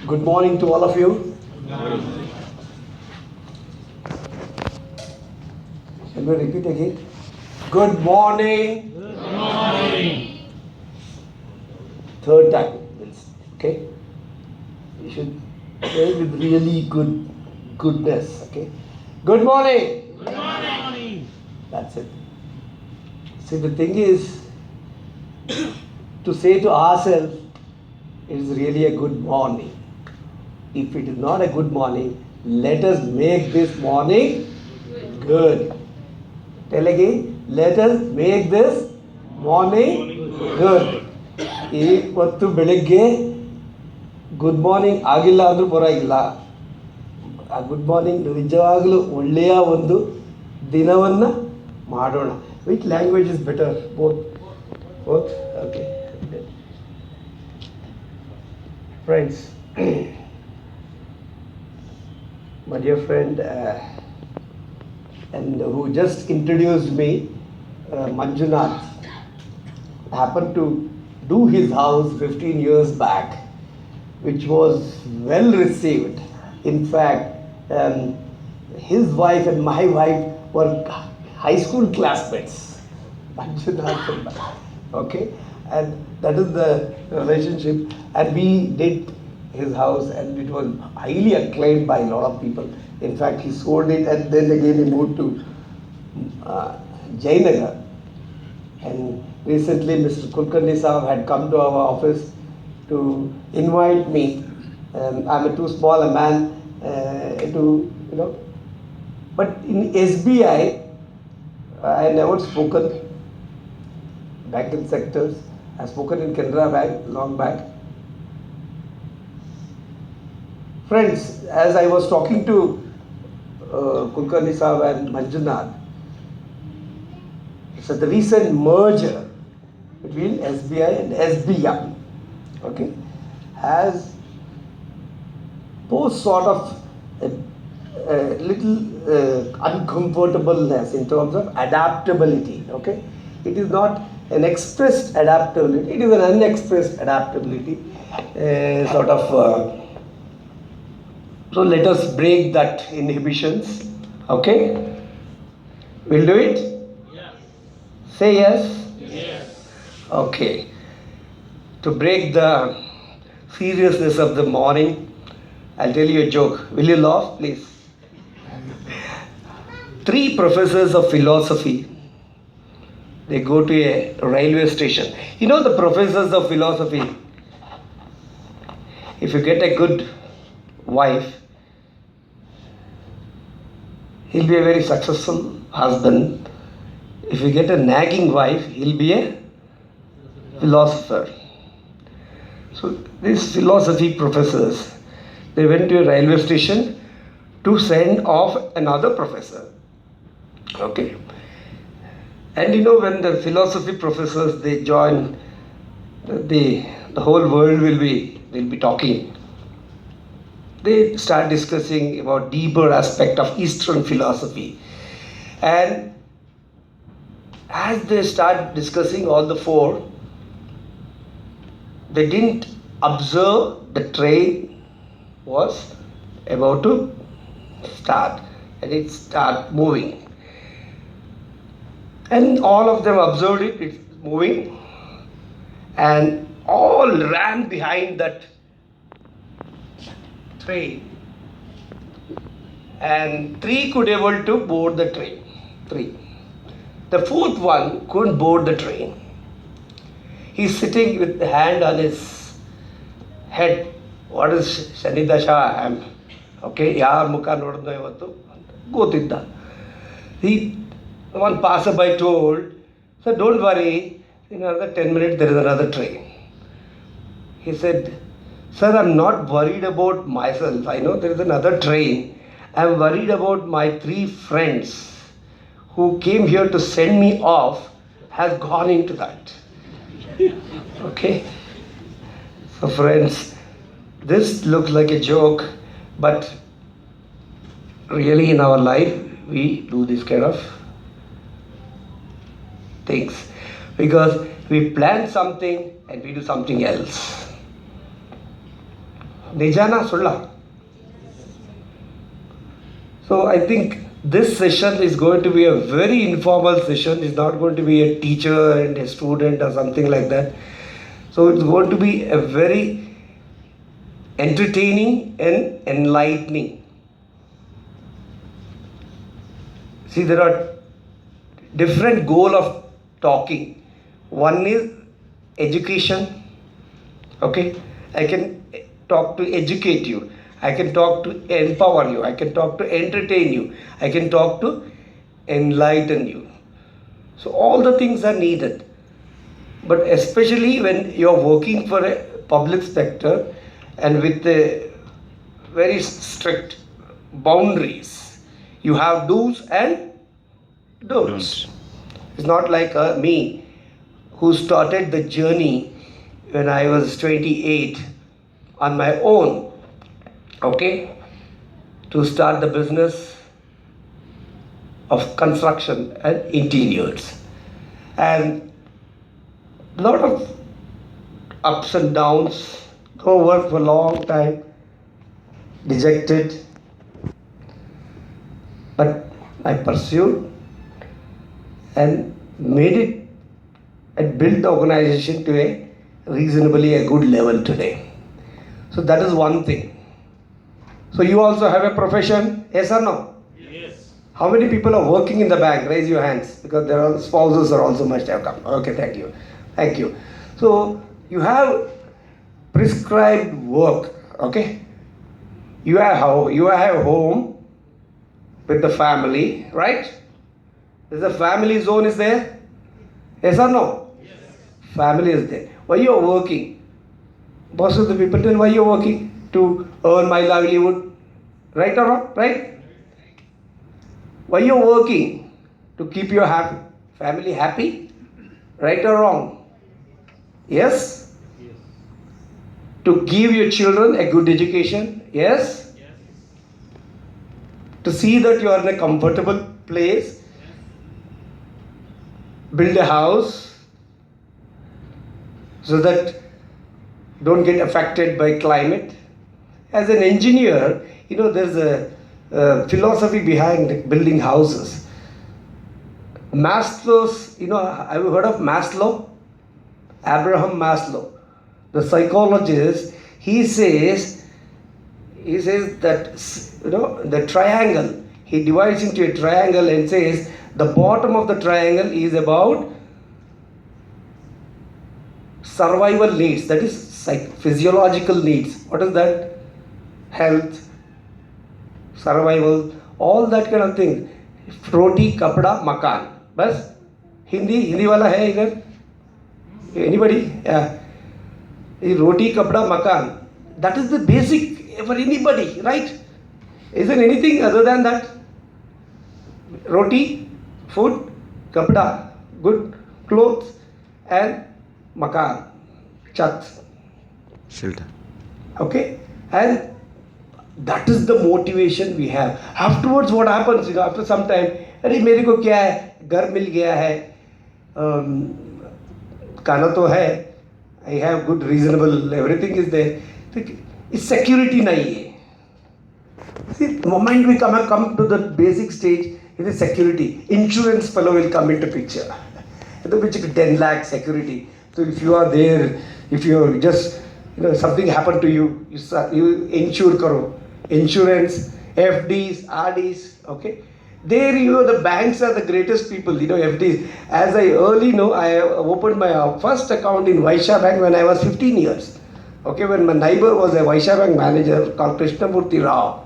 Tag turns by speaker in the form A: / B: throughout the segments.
A: Good morning to all of you. Shall we repeat again? Good morning.
B: Good morning.
A: Third time. Okay? You should say with really goodness. Okay? Good morning.
B: Good morning.
A: That's it. See, the thing is to say to ourselves, it is really a good morning. If it is not a good morning, let us make this morning good. Tell again, let us make this morning good. ಇವತ್ತು ಬೆಳಿಗ್ಗೆ good morning ಆಗಿಲ್ಲ ಅಂದ್ರೂ ಪರವಾಗಿಲ್ಲ, ಆ good morning ನಿಜವಾಗಲೂ ಒಳ್ಳೆಯ ಒಂದು ದಿನವನ್ನು ಮಾಡೋಣ. Which language is better? Both okay. Friends, my dear friend and who just introduced me, Manjunath, happened to do his house 15 years back, which was well received. In fact, his wife and my wife were high school classmates. Manjunath and okay, and that is the relationship. And we did his house and it was highly acclaimed by a lot of people. In fact, he sold it and then again he moved to Jayanagar. And recently Mr. Kulkarni Sahab had come to our office to invite me. I'm a too small a man to, but in SBI I never spoken banking sectors. I spoken in Canara Bank long back. Friends, as I was talking to Kulkarni Sahab and Manjunath, so the recent merger between SBI and SBI, okay, has posed sort of a little uncomfortableness in terms of adaptability. Okay, it is not an expressed adaptability; it is an unexpressed adaptability, sort of. So let us break that inhibitions. Okay? We'll do it?
B: Yes.
A: Say yes?
B: Yes.
A: Okay. To break the seriousness of the morning, I'll tell you a joke. Will you laugh, please? 3 professors of philosophy, they go to a railway station. You know the professors of philosophy, if you get a good wife, he'll be a very successful husband. If you get a nagging wife, he'll be a philosopher. So these philosophy professors, they went to a railway station to send off another professor. Okay. And when the philosophy professors, they join, the whole world will be talking. They start discussing about deeper aspect of Eastern philosophy. And as they start discussing all the 4, they didn't observe the train was about to start and it start moving. And all of them observed it, it's moving, and all ran behind that train, and 3 could able to board the train. 3. The 4th one couldn't board the train. He's sitting with the hand on his head. What is Shanidasha? Okay, yaar mukha nodidno ivattu gotidda. One passerby told, "Sir, don't worry, in another 10 minutes there is another train." He said, "Sir, I'm not worried about myself. I know there is another train. I'm worried about my 3 friends who came here to send me off has gone into that." Okay? So friends, this looks like a joke, but really in our life, we do this kind of things because we plan something and we do something else. Nijana Sulla. So I think this session is going to be a very informal session. It's not going to be a teacher and a student or something like that. So it's going to be a very entertaining and enlightening. See, there are different goal of talking. One is education. Okay, I can talk to educate you. I can talk to empower you. I can talk to entertain you. I can talk to enlighten you. So all the things are needed. But especially when you're working for a public sector and with a very strict boundaries, you have do's and don'ts. It's not like me who started the journey when I was 28 on my own, okay, to start the business of construction and interiors. And a lot of ups and downs, go work for a long time, dejected, but I pursued and made it and built the organization to a reasonably a good level today. So that is one thing. So you also have a profession, yes or no?
B: Yes.
A: How many people are working in the bank? Raise your hands, because there are spouses are also must have come. Okay, thank you. Thank you. So you have prescribed work, okay? You have home with the family, right? There's a family zone is there? Yes or no?
B: Yes.
A: Family is there. Why you are working? Most of the people tell why you are working? To earn my livelihood. Right or wrong? Right? Why you are working? To keep your family happy? Right or wrong? Yes?
B: Yes.
A: To give your children a good education? Yes?
B: Yes.
A: To see that you are in a comfortable place? Build a house so that don't get affected by climate. As an engineer, there's a philosophy behind building houses. Maslow's, have you heard of Maslow? Abraham Maslow, the psychologist. He says that the triangle, he divides into a triangle and says the bottom of the triangle is about survival needs, that is physiological needs. What is that? Health, survival, all that kind of thing. Roti, kapda, makan. Bas? Hindi wala hai idhar? Anybody? Yeah. Roti, kapda, makan. That is the basic for anybody, right? Isn't anything other than that? Roti, food, kapda, good clothes, and makan, chat.
C: Shelter.
A: Okay? And that is the motivation we have. Afterwards, what happens? After some time, अरे मेरे को क्या है, घर मिल गया है, खाना तो है, I have good reasonable, everything is there. It's security nahi hai. See, the moment we come to the basic stage, it is security. Insurance fellow will come into picture. Which is 10 lakh security. So if you are there, if you just, something happened to you, you insure karo. Insurance, FDs, RDs, okay. There, the banks are the greatest people, FDs. As I early know, I opened my first account in Vaishya Bank when I was 15 years. Okay, when my neighbor was a Vaishya Bank manager called Krishnamurthy Rao.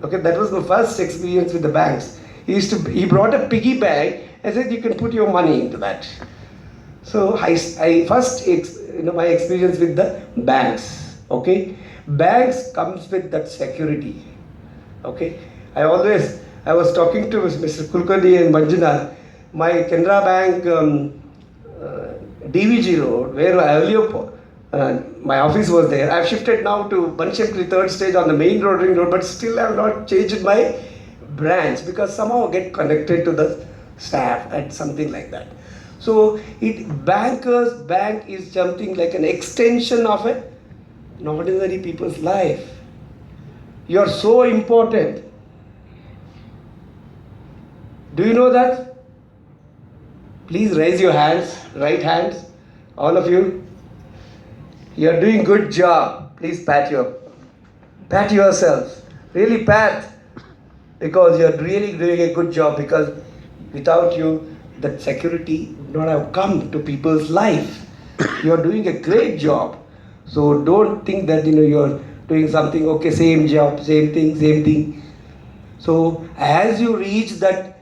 A: Okay, that was my first experience with the banks. He brought a piggy bank and said you can put your money into that. So I first, my experience with the banks. Okay, banks comes with that security. Okay, I was talking to Mr. Kulkarni and Manjuna, my Canara Bank DVG road, where earlier my office was there. I've shifted now to Banshemkri third stage on the main ring road, but still I have not changed my branch because somehow I get connected to the staff and something like that. So bankers bank is something like an extension of a in ordinary people's life. You are so important. Do you know that? Please raise your hands, right hands, all of you. You are doing good job. Please pat yourselves. Really pat, because you are really doing a good job, because without you, that security would not have come to people's life. You are doing a great job. So don't think that you are doing something, okay, same job, same thing. So as you reach that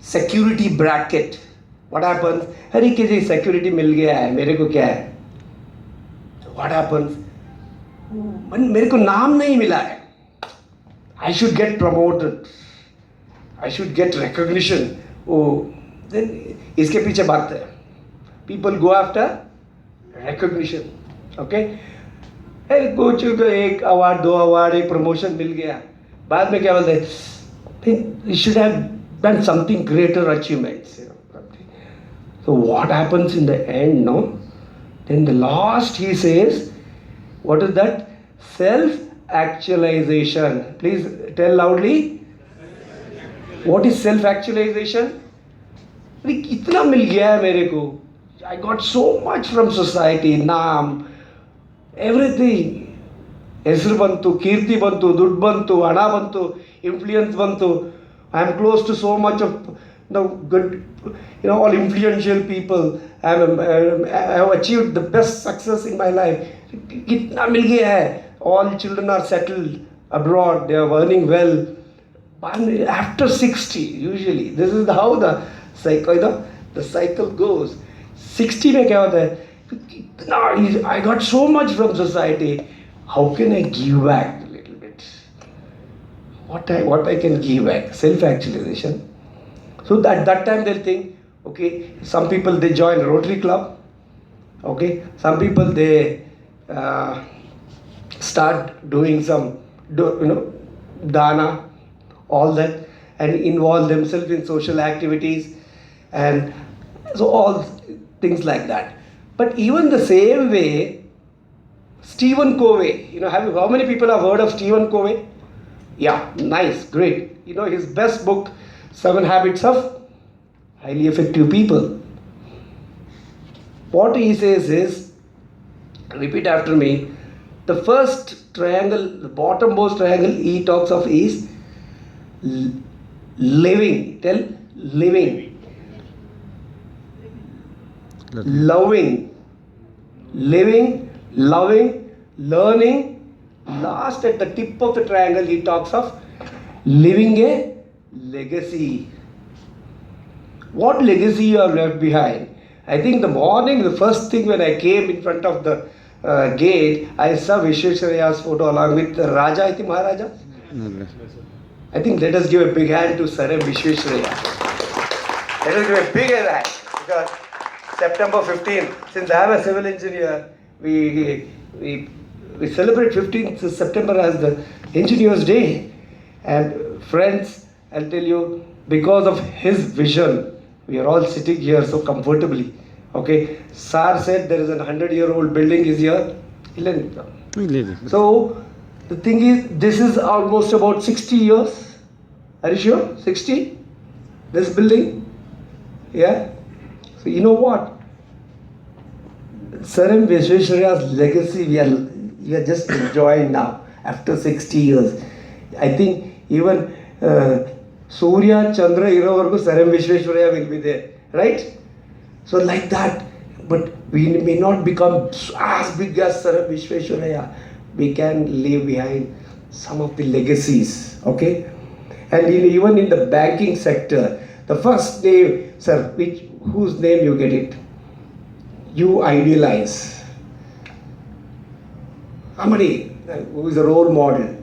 A: security bracket, what happens? अरे किसी security मिल गया है, मेरे को क्या है? What happens? मेरे को नाम नहीं मिला है. I should get promoted. I should get recognition. Oh, then इसके पीछे भागते हैं. People go after recognition. Okay? कुछ एक अवार्ड, 2 अवार्ड, एक प्रमोशन मिल गया, बाद में क्या बोलते हैं? You should have done something greater achievements. So what happens in the end, no? Then the last he says, what is that? Self-actualization. Please tell loudly. What is self-actualization? कितना मिल गया है मेरे को. I got so much from society, नाम, everything. ಹೆಸರು ಬಂತು, ಕೀರ್ತಿ ಬಂತು, ದುಡ್ಡು ಬಂತು, ಹಣ ಬಂತು, ಇನ್ಫ್ಲೂಯೆನ್ಸ್ ಬಂತು. I am close to so much of good, all influential people. I have achieved the best success in my life. कितना मिल गया है. All children are settled abroad. They are earning well. After 60, usually, this is how the cycle goes. 60 में क्या होता है? I got so much from society. How can I give back a little bit? What I can give back? Self-actualization. So that time they'll think, okay, some people they join Rotary Club. Okay, some people they start doing some, dana, all that, and involve themselves in social activities, and so all things like that. But even the same way, Stephen Covey, how many people have heard of Stephen Covey? Yeah, nice, great. His best book, 7 Habits of Highly Effective People. What he says is, repeat after me, the first triangle, the bottommost triangle he talks of is living. Tell, living. Loving. Living, loving, learning. Last at the tip of the triangle he talks of leaving a legacy. What legacy you have left behind? I think the first thing when I came in front of the gate, I saw Vishweshwaraya's photo along with Raja, I think Maharaja. I think let us give a big hand to Sir M. Vishwesharaya. Let us give a big hand, because September 15th, since I am a civil engineer, we celebrate 15th September as the Engineers' Day. And friends, I'll tell you, because of his vision, we are all sitting here so comfortably. Okay, Sir said there is a 100-year-old building is here. So the thing is, this is almost about 60 years. Are you sure? 60? This building? Yeah. So you know what? Sir M. Vishweshwaraya's legacy we are just enjoying now after 60 years. I think even Surya, Chandra, Sir M. Vishwesharaya will be there, right? So like that, but we may not become as big as Sir M. Vishwesharaya. We can leave behind some of the legacies, okay? And even in the banking sector, the first name, sir, whose name you get it? You idealize. Somebody who is a role model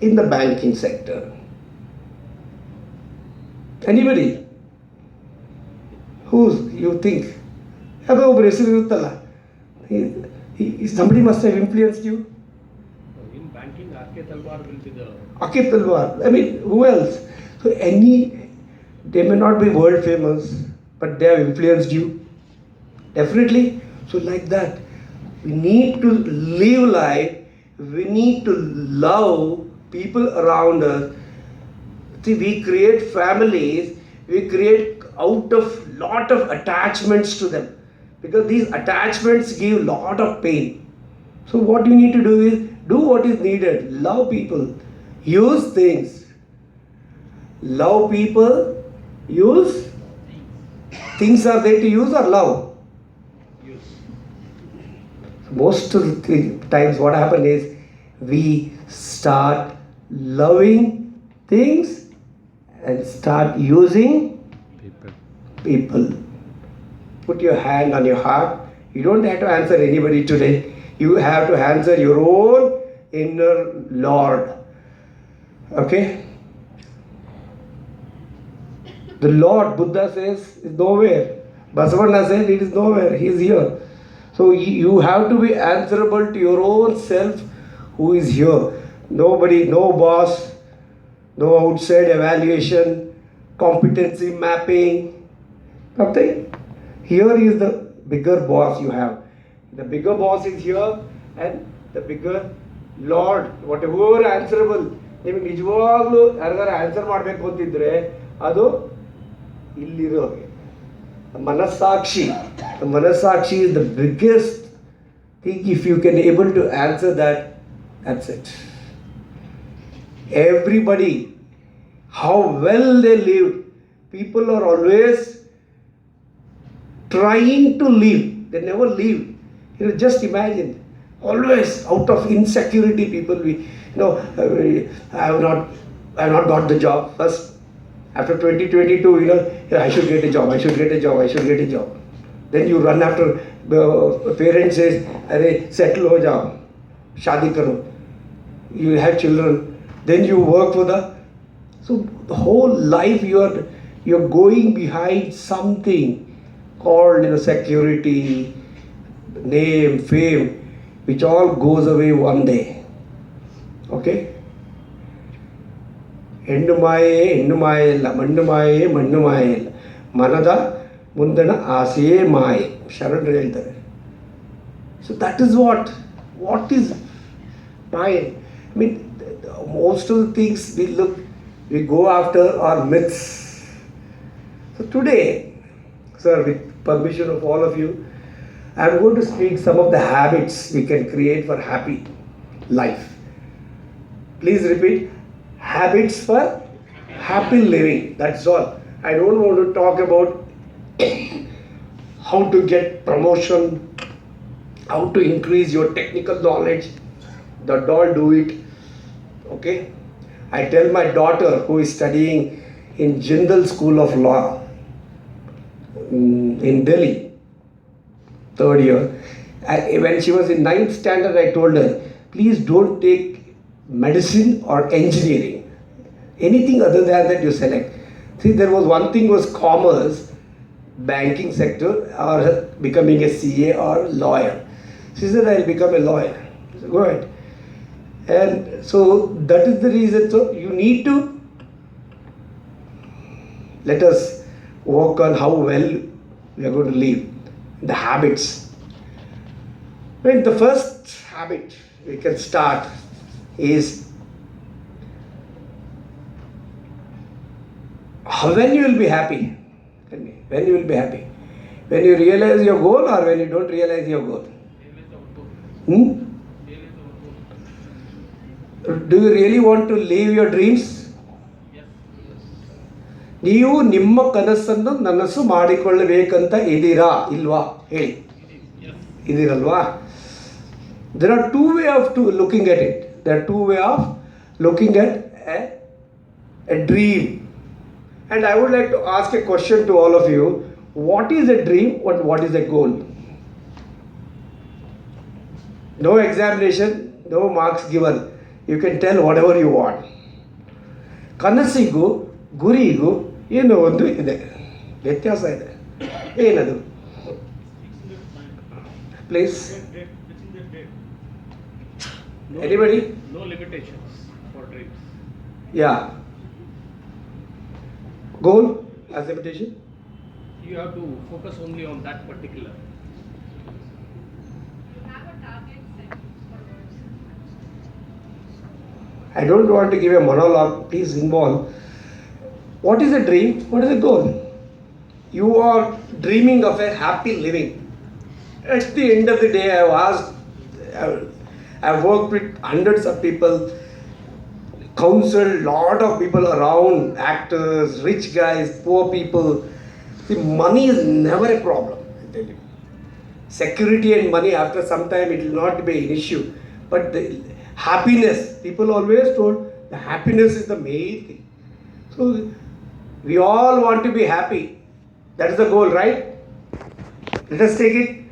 A: in the banking sector. Anybody? Who you think? Somebody must have influenced you.
B: In banking, R.K. Talwar will be the...
A: R.K. Talwar. I mean, who else? So they may not be world famous, but they have influenced you. Definitely. So like that, We need to live life. We need to love people around us. See, we create families. We create out of lot of attachments to them, because these attachments give lot of pain. So what you need to do is do what is needed. Love people. Use things. Love people. Use things. Are there to use or love?
B: Use.
A: Most of the times what happens is we start loving things and start using people. Put your hand on your heart. You don't have to answer anybody today. You have to answer your own inner Lord. Okay? The Lord, Buddha says, is nowhere. Basavana said it is nowhere. He is here. So you have to be answerable to your own self who is here. Nobody, no boss, no outside evaluation, competency mapping, nothing. Here is the bigger boss you have. The bigger boss is here, and the bigger Lord, whoever answerable. ನಿಮಗೆ ನಿಜವಾಗ್ಲೂ ಯಾರಿಗಾರ answer ಮಾಡಬೇಕು ಅಂತಿದ್ರೆ ಅದು ಇಲ್ಲಿರೋಗೆ ಮನಸ್ಸಾಕ್ಷಿ. ಮನಸ್ಸಾಕ್ಷಿ is the biggest thing. If you can able to answer that, that's it. Everybody, how well they live, people are always trying to live. They never live. Just imagine, always out of insecurity people, I have not got the job. First, after 2022, I should get a job, I should get a job, I should get a job. Then you run after parents says, "Arey, settle ho jao, shadi karo." You have children, then you work for so the whole life you're going behind something called security, name, fame, which all goes away one day. Okay? ಹೆಣ್ಣು ಮಾಯೆ ಹೆಣ್ಣು ಮಾಯೆ ಇಲ್ಲ, ಮಣ್ಣು ಮಾಯೆ ಮಣ್ಣು ಮಾಯೆ ಇಲ್ಲ, ಮನದ ಮುಂದಣ ಆಸೆಯೇ ಮಾಯೆ ಶರಣರು ಹೇಳ್ತಾರೆ. So that is what is ಮಾಯೆ. I mean, most of the things we go after are myths. So today, sir, with permission of all of you, I am going to speak some of the habits we can create for happy life. Please repeat. Habits for happy living. That's all. I don't want to talk about how to get promotion, how to increase your technical knowledge. That all do it. Okay? I tell my daughter who is studying in Jindal School of Law in Delhi, third year. When she was in 9th standard, I told her, please don't take medicine or engineering. Anything other than that you select. See, there was one thing was commerce, banking sector, or becoming a CA or lawyer. She said, I'll become a lawyer. So go ahead. And so that is the reason. So you need to let us work on how well we are going to live. The habits. When the first habit we can start is when you will be happy. Tell me, when you will be happy? When you realize your goal or when you don't realize your goal? Do you really want to live your dreams? ನೀವು ನಿಮ್ಮ ಕನಸನ್ನು ನನಸು ಮಾಡಿಕೊಳ್ಳಬೇಕಂತ ಇದ್ದೀರಾ ಇಲ್ವಾ ಹೇಳಿ. ಇದ್ದೀರಲ್ವಾ? There are two ways of looking at it. There are two ways of looking at a dream. And I would like to ask a question to all of you. What is a dream? What is a goal? No examination, no marks given. You can tell whatever you want. ಕನಸಿಗೂ ಗುರಿಗೂ ಏನೋ ಒಂದು ಇದೆ, ವ್ಯತ್ಯಾಸ ಇದೆ. ಏನದು? Please. Anybody?
B: No limitations for dreams.
A: Yeah. Goal as limitation?
B: You have to focus only on that particular.
A: I don't want to give a monologue, please involve. What is a dream? What is a goal? You are dreaming of a happy living. At the end of the day, I've worked with hundreds of people, counseled lot of people around, actors, rich guys, poor people. See, money is never a problem, I tell you. Security and money, after some time, it will not be an issue. But the happiness, people always told, the happiness is the main thing. So, we all want to be happy. That is the goal, right? Let us take it.